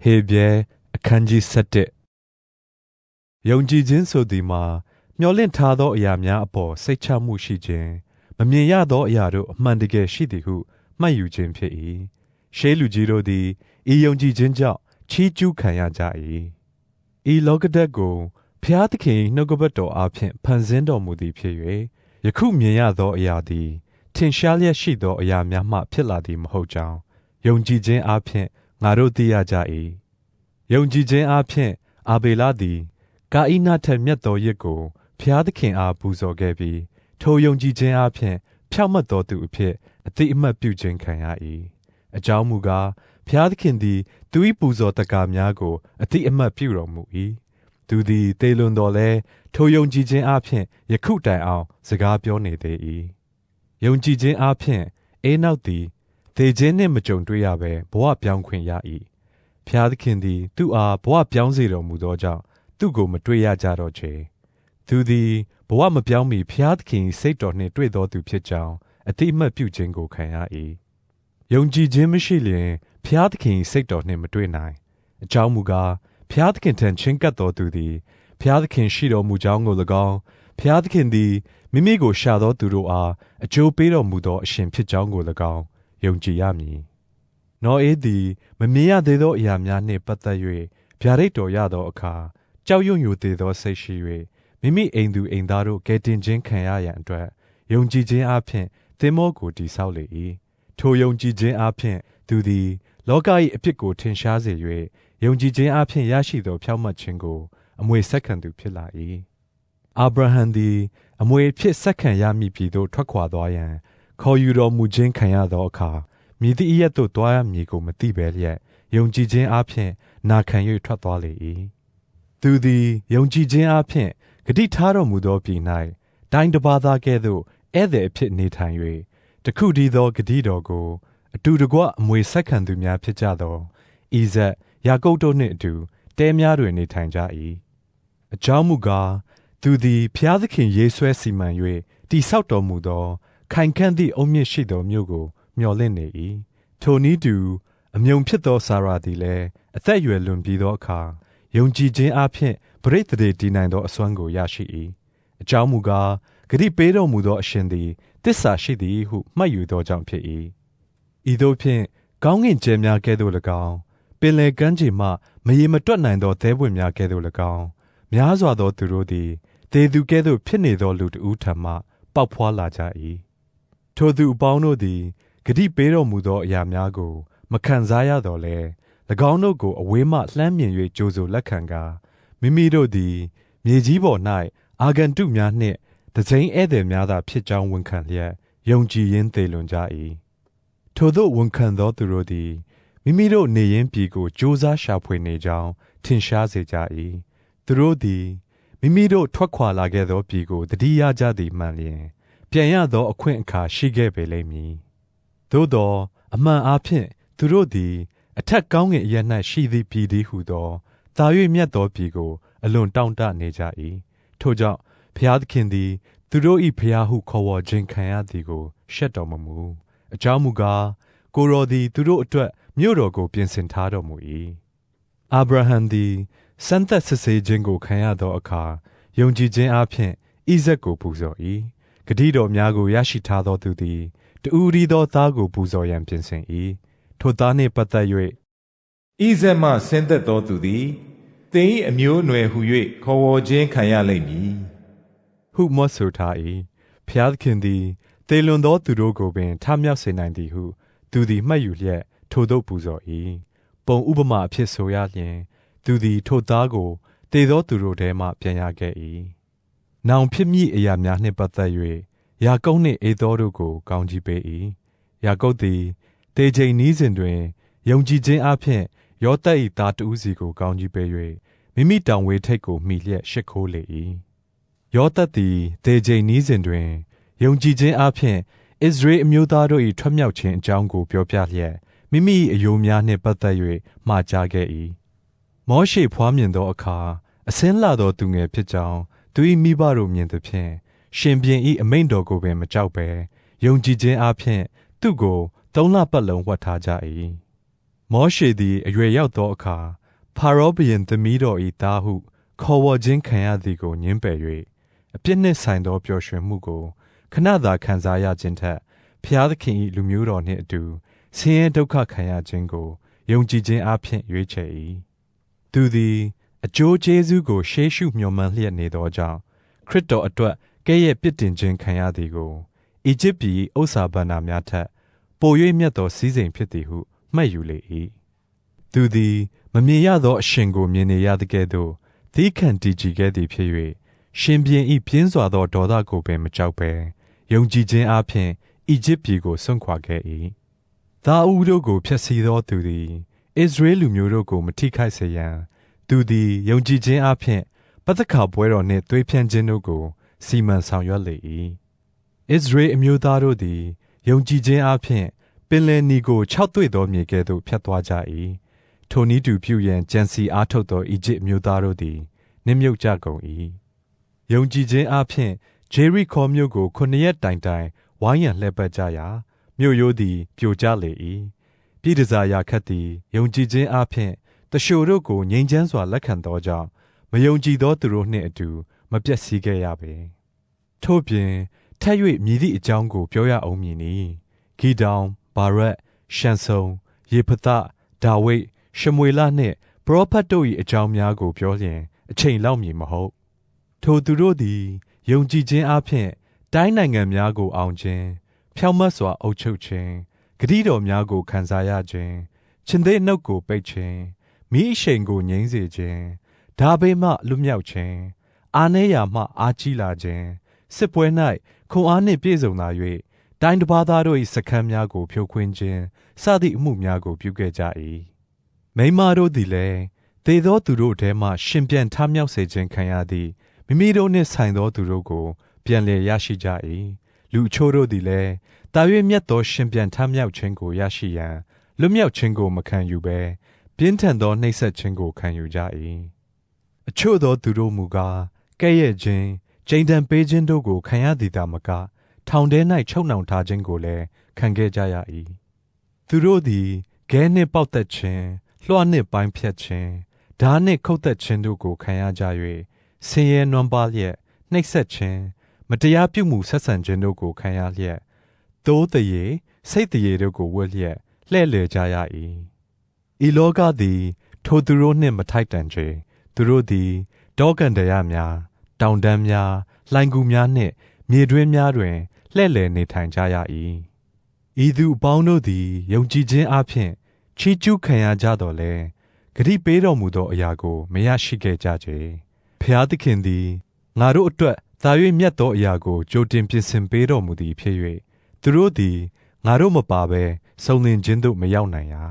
ဟေဘဲအခန်းကြီး7ယုံကြည်ခြင်းဆိုသည်မှာမျှော်လင့်ထားသောအရာများအပေါ်စိတ်ချမှုရှိခြင်းမမြင်ရသောအရာတို့အမှန်တကယ်ရှိသည်ဟုမှတ်ယူခြင်းဖြစ်၏ရှေးလူကြီးတို့သည်ဤယုံကြည်ခြင်းကြောင့်ချီးကျူးခံရကြ၏ဤလောကဓာတ်ကိုဖျားသခင်နှုတ်ကပတ်တော်အားဖြင့်ဖန်ဆင်းတော်မူသည်ဖြစ်၍ယခုမြင်ရသောအရာသည်ထင်ရှားလျက်ရှိသောအရာများမှဖြစ်လာသည်မဟုတ်ကြောင်းယုံကြည်ခြင်းအားဖြင့်ငါတို့သိရကြ၏ယုံကြည်ခြင်းအားဖြင့်အာဗေလသည်ကာဣနထက်မြတ်သောယဇ်ကိုဖျားသခင်အားပူဇော်ခဲ့ပြီးထိုယုံကြည်ခြင်းအားဖြင့်ဖြောင့်မတ်သောသူအဖြစ်အတိအမှတ်ပြုခြင်းခံရ၏အကြောင်းမူကားဖျားသခင်သည်သူ၏ပူဇော်တကားများကိုအတိအမှတ်ပြုတော်မူ၏သူသည်သေလွန်တော်လဲထိုယုံကြည်ခြင်းအားဖြင့်ယခုတိုင်အောင်စကားပြောနေသေး၏ယုံကြည်ခြင်းအားဖြင့်အေနောက်သည်သေခြင်းနှင့်မကြုံတွေ့ရဘဲဘဝပြောင်းခွင့်ရ၏ဖျားသခင်သည်သူ့အားဘဝပြောင်းစေတော်မူသောကြောင့်သူ့ကိုမတွေ့ရကြတော့ချေသူသည်ဘဝမပြောင်းမီဖျားသခင်စိတ်တော်နှင့်တွေ့တော်သူဖြစ်ကြောင်းအတိအမှတ်ပြုခြင်းကိုခံရ၏ယုံကြည်ခြင်းမရှိလျင်ဖျားသခင်စိတ်တော်နှင့်မတွေ့နိုင်အကြောင်းမူကားဖျားသခင်ထံချင်းကပ်တော်သူသည်ဖျားသခင်ရှိတော်မူကြောင်းကို၎င်းဖျားသခင်သည်မိမိကိုရှာသောသူတို့အားအကျိုးပေးတော်မူသောအရှင်ဖြစ်ကြောင်းကို၎င်းယုံကြည်ရမည်နောအေးသည်မမြင်ရသေးသောအရာများနှင့်ပတ်သက်၍ဗျာဒိတ်တော်ရသောအခါကြောက်ရွံ့ယိုသေးသောစိတ်ရှိ၍မိမိအိမ်သူအိမ်သားတို့ကယ်တင်ခြင်းခံရရန်အတွက်ယုံကြည်ခြင်းအပြင်သင်္ဘောကိုတည်ဆောက်လေ၏ထိုယုံကြည်ခြင်းအပြင်သူသည်လောက၏အဖြစ်ကိုထင်ရှားစေ၍ယုံကြည်ခြင်းအပြင်ရရှိသောဖြောင့်မတ်ခြင်းကိုအမွေဆက်ခံသူဖြစ်လာ၏အာဗြဟံသည်အမွေအဖြစ်ဆက်ခံရမည်ပြည်သို့ထွက်ခွာသွားရန်ခေါ်ယူတော်မူခြင်းခံရသောအခါမြည်သည့်အရက်သို့သွားရမည်ကိုမသိဘဲလျက်ယုံကြည်ခြင်းအပြင်နာခံ၍ထွက်သွားလေ၏သူသည်ယုံကြည်ခြင်းအပြင်ဂတိထားတော်မူသောပြည်၌တိုင်းတစ်ပါးသားကဲ့သို့ဧည့်သည်အဖြစ်နေထိုင်၍တခုတည်းသောဂတိတော်ကိုအတူတကွအမွေဆက်ခံသူများဖြစ်ကြသောဣဇက်ယာကုပ်တို့နှင့်အတူတဲများတွင်နေထိုင်ကြ၏အကြောင်းမူကားသူသည်ဖျားသခင်ရေးဆွဲစီမံ၍တည်ဆောက်တော်မူသောခိုင်ခန့်သည့်အုတ်မြစ်ရှိသောမြို့ကိုမျှော်လင့်နေ၏ထိုနည်းတူအမြုံဖြစ်သောစာရာသည်လည်းအသက်အရွယ်လွန်ပြီးသောအခါယုံကြည်ခြင်းအပြင်ပရိသေတည်နိုင်သောအစွမ်းကိုရရှိ၏အကြောင်းမူကားဂတိပေးတော်မူသောအရှင်သည်တစ္ဆာရှိသည်ဟုမှတ်ယူသောကြောင့်ဖြစ်၏ဤသို့ဖြင့်ကောင်းကင်ကျယ်များကဲ့သို့၎င်းပင်လယ်ကမ်းခြေမှမရေမတွက်နိုင်သောသဲပွင့်များကဲ့သို့၎င်းများစွာသောသူတို့သည်သေသူကဲ့သို့ဖြစ်နေသောလူတဦးထံမှပေါက်ဖွာလာကြ၏ထိုသူအပေါင်းတို့သည်ဂတိပေးတော်မူသောအရာများကိုမခံစားရတော့လဲ၎င်းတို့ကိုအဝေးမှလှမ်းမြင်၍ကြိုဆိုလက်ခံကာမိမိတို့သည်မြေကြီးပေါ်၌အာဂန္တုများနှင့်တစိမ့်ဧည့်သည်များသာဖြစ်ကြောင်းဝန်ခံလျက်ယုံကြည်ရင်းသေလွန်ကြ၏ထိုသို့ဝန်ခံသောသူတို့သည်မိမိတို့နေရင်းပြည်ကိုကြိုးစားရှာဖွေနေကြောင်းထင်ရှားစေကြ၏သူတို့သည်မိမိတို့ထွက်ခွာလာခဲ့သောပြည်ကိုတတိယကြသည်မှန်လျင်ပြန်ရသောအခွင့်အခါရှိခဲ့ပေလိမ့်မည်သို့သောအမှန်အားဖြင့်သူတို့သည်အထက်ကောင်းကင်အရ၌ရှိသည့်ပြည်သည်ဟုသောသာ၍မြတ်သောပြည်ကိုအလွန်တောင့်တနေကြ၏ထို့ကြောင့်ဘုရားသခင်သည်သူတို့၏ဘုရားဟုခေါ်ဝေါ်ခြင်းခံရသည်ကိုရှက်တော်မမူအကြောင်းမူကားကိုယ်တော်သည်သူတို့အတွက်မြို့တော်ကိုပြင်ဆင်ထားတော်မူ၏အာဗြဟံသည်စမ်းသပ်စစ်ဆေးခြင်းကိုခံရသောအခါယုံကြည်ခြင်းအပြင်ဣဇက်ကိုပူဇော်၏ဂတိတော်များကိုရရှိထားသောသူသည်တူရီသောသားကိုပူဇော်ရန်ပြင်ဆင်၏ထိုသားနှင့်ပတ်သက်၍ဣဇက်မှဆင်းသက်သောသူသည်သင်၏အမျိုးအနွယ်ဟု၍ခေါ်ဝေါ်ခြင်းခံရလိမ့်မည်ဟုမောဆိုထား၏ဖျားသခင်သည်သေလွန်သောသူတို့ကိုပင်ထမြောက်စေနိုင်သည်ဟုသူသည်မှတ်ယူလျက်ထိုသို့ပူဇော်၏ပုံဥပမာအဖြစ်ဆိုရလျင်သူသည်ထိုသားကိုသေသောသူတို့ထဲမှပြန်ရခဲ့၏နောင်ဖြစ်မည့်အရာများနှင့်ပတ်သက်၍ယာကုပ်နှင့်ဧသောတို့ကိုကောင်းကြီးပေး၏ယာကုပ်သည်တေချိန်နီးစဉ်တွင်ယုံကြည်ခြင်းအပြင်ယောသပ်၏သားတဦးစီကိုကောင်းကြီးပေး၍မိမိတောင်ဝေးထိပ်ကိုမှီလျက်ရှိခိုးလေ၏ယောသပ်သည်တေချိန်နီးစဉ်တွင်ယုံကြည်ခြင်းအပြင်ဣသရေလအမျိုးသားတို့၏ထွက်မြောက်ခြင်းအကြောင်းကိုပြောပြလျက်မိမိ၏အယိုးများနှင့်ပတ်သက်၍မှာကြားခဲ့၏မောရှေဖွားမြင်သောအခါအစင်းလှသောသူငယ်ဖြစ်ကြောင်းသူ၏မိဘတို့မြင်သဖြင့်ရှင်ဘုရင်၏အမိန့်တော်ကိုပင်မကြောက်ဘဲယုံကြည်ခြင်းအပြင်သူ့ကို3 လပတ်လုံးဝတ်ထားကြ၏ မောရှေသည်အရွယ်ရောက်သောအခါဖာရောဘုရင်သမီးတော်၏သားဟုခေါ်ဝေါ်ခြင်းခံရသည်ကိုငြင်းပယ်၍အပြစ်နှင့်ဆိုင်သောပျော်ရွှင်မှုကိုခဏသာခံစားရခြင်းထက်ဖျားသခင်၏လူမျိုးတော်နှင့်အတူဆင်းရဲဒုက္ခခံရခြင်းကိုယုံကြည်ခြင်းအပြင်ရွေးချယ်၏သူသည်အကျိုးကျေးဇူးကိုရှေးရှုမျှော်မှန်းလျက်နေသောကြောင့်ခရစ်တော်အတွက်ကဲ့ရဲ့ပြစ်တင်ခြင်းခံရသည်ကိုအီဂျစ်ပြည်ဥစ္စာဘဏ္ဍာများထက်ပို၍မြတ်သောစည်းစိမ်ဖြစ်သည်ဟုမှတ်ယူလေ၏သူသည်မမြင်ရသောအရှင်ကိုမြင်နေရသကဲ့သို့သီးခံတည်ကြည်ခဲ့သည်ဖြစ်၍ရှင်ဘုရင်၏ပြင်းစွာသောဒေါသကိုပင်မကြောက်ဘဲယုံကြည်ခြင်းအပြင်အီဂျစ်ပြည်ကိုစွန့်ခွာခဲ့၏သားဦးတို့ကိုဖျက်ဆီးသောသူသည်ဣသရေလလူမျိုးတို့ကိုမထိခိုက်စေရန်သူသည်ယုံကြည်ခြင်းအပြင်ပသခါပွဲတော်နှင့်သွေးဖြန်းခြင်းတို့ကိုစီမံဆောင်ရွက်လေ၏ဣသရေလအမျိုးသားတို့သည်ယုံကြည်ခြင်းအပြင်ပင်လယ်နီကို၆သွေ့သောမြေကဲ့သို့ဖြတ်သွားကြ၏ထိုနည်းတူပြုရန်ကြံစီအားထုတ်သောအီဂျစ်အမျိုးသားတို့သည်နစ်မြုပ်ကြကုန်၏ယုံကြည်ခြင်းအပြင်ဂျေရိခေါမြို့ကို9 ရက်တိုင်တိုင်ဝိုင်းရန်လှည့်ပတ်ကြရာမြို့ရိုးသည်ပြိုကျလေ၏ပြည်တစားရာခတ်သည်ယုံကြည်ခြင်းအပြင်တရှိုတို့ကိုငြိမ်းချမ်းစွာလက်ခံသောကြောင့်မယုံကြည်သောသူတို့နှင့်အတူမပျက်စီးခဲ့ရပေထို့ပြင်ထက်၍မြည်သည့်အကြောင်းကိုပြောရအောင်မည်နီဂီဒေါင်ဘာရက်ရှန်ဆုံယေဖသဒါဝိဒ်ရှမွေလနှင့်ပရောဖက်တို့၏အကြောင်းများကိုပြောလျင်အချိန်လောက်မည်မဟုတ်ထိုသူတို့သည်ယုံကြည်ခြင်းအပြင်တိုင်းနိုင်ငံများကိုအောင်ခြင်းဖြောင့်မတ်စွာအုပ်ချုပ်ခြင်းဂတိတော်များကိုခံစားရခြင်းရှင်သေးနှုတ်ကိုပိတ်ခြင်းမိအရှိန်ကိုငြိမ်းစေခြင်းဒါဘေးမှလွတ်မြောက်ခြင်းအာနေရာမှအားကြီးလာခြင်းစစ်ပွဲ၌ခွန်အားနှင့်ပြည့်စုံလာ၍တိုင်းတစ်ပါးသားတို့၏စခန်းများကိုဖြိုခွင်းခြင်းစသည့်အမှုများကိုပြုခဲ့ကြ၏မိန်းမတို့သည်လည်းသေသောသူတို့ထဲမှရှင်ပြန်ထမြောက်စေခြင်းခံရသည့်မိမိတို့နှင့်ဆိုင်သောသူတို့ကိုပြန်လည်ရရှိကြ၏လူအချို့တို့သည်လည်းတာ၍မြတ်သောရှင်ပြန်ထမြောက်ခြင်းကိုရရှိရန်လွတ်မြောက်ခြင်းကိုမခံယူဘဲပြင်းထန်သောနှိပ်စက်ခြင်းကိုခံယူကြ၏အချို့သောသူတို့မူကားကဲ့ရဲ့ခြင်းကြိမ်တံပေးခြင်းတို့ကိုခံရသည်သာမကထောင်ထဲ၌ချုပ်နှောင်ထားခြင်းကိုလည်းခံခဲ့ကြရ၏သူတို့သည်ခဲနှင့်ပေါက်သက်ခြင်းလွှနှင့်ပိုင်းဖြတ်ခြင်းဓာနှင့်ခုတ်သက်ခြင်းတို့ကိုခံရကြ၍ဆင်းရဲနွမ်းပါးလျက်နှိပ်စက်ခြင်းမတရားပြုမှုဆက်ဆံခြင်းတို့ကိုခံရလျက်သိုးတရေစိတ်တရေတို့ကိုဝတ်လျက်လှဲ့လေကြရ၏ဤလောကသည်ထိုသူတို့နှင့်မထိုက်တန်ချေသူတို့သည်တောကန်တရားများတောင်တန်းများလှိုင်ကူများနှင့်မြေတွင်းများတွင်လှဲ့လေနေထိုင်ကြရ၏ဤသူအပေါင်းတို့သည်ယုံကြည်ခြင်းအပြင်ချီးကျူးခံရကြတော်လဲဂတိပေးတော်မူသောအရာကိုမရရှိခဲ့ကြကြဖျားသခင်သည်ငါတို့အတွက်သာ၍မြတ်သောအရာကိုကြိုတင်ပြင်ဆင်ပေးတော်မူသည်ဖြစ်၍သူတို့သည်ငါတို့မပါဘဲစုံလင်ခြင်းသို့မရောက်နိုင်ရာ